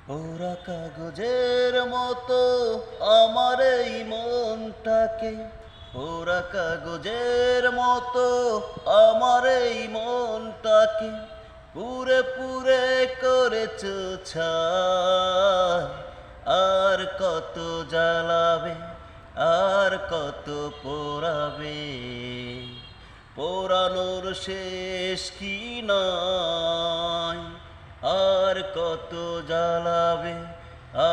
পোড়া কাগজের মতো আমার এই মনটাকে, পোড়া কাগজের মতো আমার এই মনটাকে পুরে পুরে করেছ ছাই। আর কত জ্বালাবে, আর কত পোড়াবে, পোড়ানোর শেষ কি নাই। আর কত জ্বালাবে,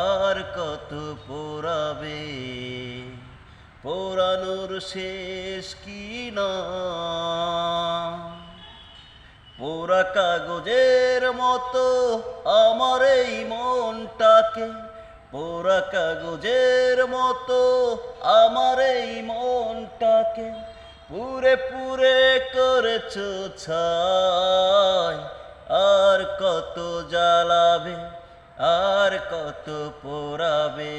আর কত পোড়াবে, পোড়ানোর শেষ কি নাই। পোড়া কাগজের মতো আমার এই মনটাকে, পোড়া কাগজের মতো আমার এই মনটাকে পুরে পুরে করেছ ছাই। আর কত জ্বালাবে, আর কত পোড়াবে,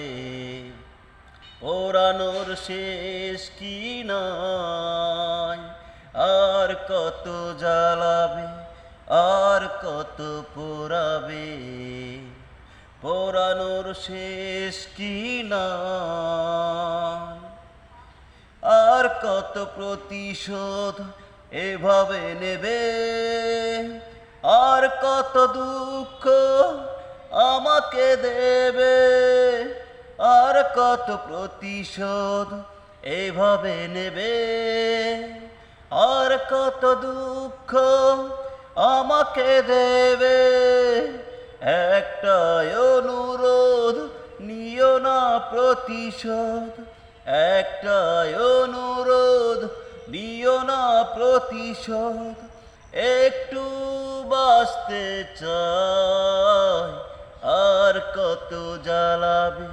পোড়ানোর শেষ কি নাই। আর কত জ্বালাবে, আর কত পোড়াবে, পোড়ানোর শেষ কি নাই। আর কত প্রতিশোধ এভাবে নেবে, আর কত দুঃখ আমাকে দেবে। আর কত প্রতিশোধ এভাবে নেবে, আর কত দুঃখ আমাকে দেবে। একটাই অনুরোধ, নিও না প্রতিশোধ। একটাই অনুরোধ, নিও না প্রতিশোধ। একটু বাঁচতে চাই। আর কত জ্বালাবে,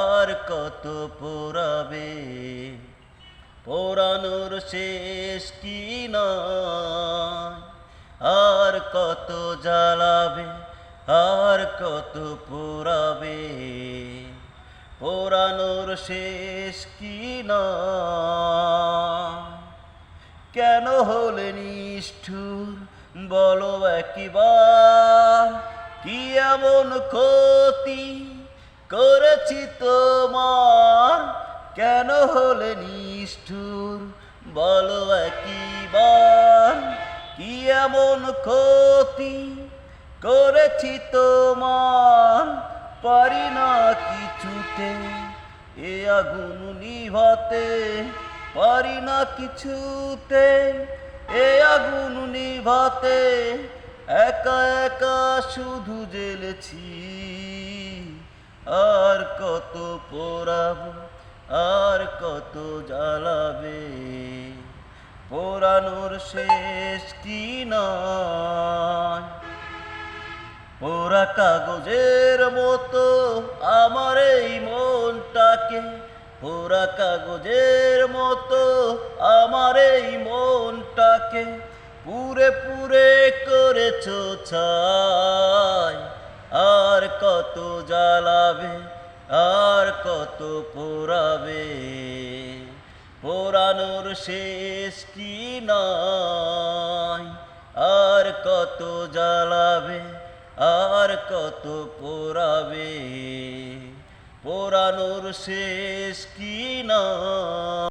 আর কত পোড়াবে, পোড়ানোর শেষ কি নাই। আর কত জ্বালাবে, আর কত পোড়াবে, পোড়ানোর শেষ কি নাই। কেন হলে নিষ্ঠুর বলো একবার, কি এমন ক্ষতি করেছি তোমার। কেন হলে নিষ্ঠুর বলো একবার, কি এমন ক্ষতি করেছি তোমার। পারি না কিছুতে এ আগুন নিভাতে, পারি না কিছুতে এ আগুন নিভাতে। একা একা শুধু জ্বেলেছি, আর কত পোড়াবো, আর কত জ্বালাবে, পোড়ানোর শেষ কি নাই। পোড়া কাগজের মতো আমার এই মনটাকে, পোড়া কাগজের মতো আমার এই মনটাকে পুরে পুরে করেছ ছাই। আর কত জ্বালাবে, আর কত পোড়াবে, পোড়ানোর শেষ কি নাই। আর কত জ্বালাবে, আর কত পোড়াবে, পোড়ানোর শেষ কি নাই।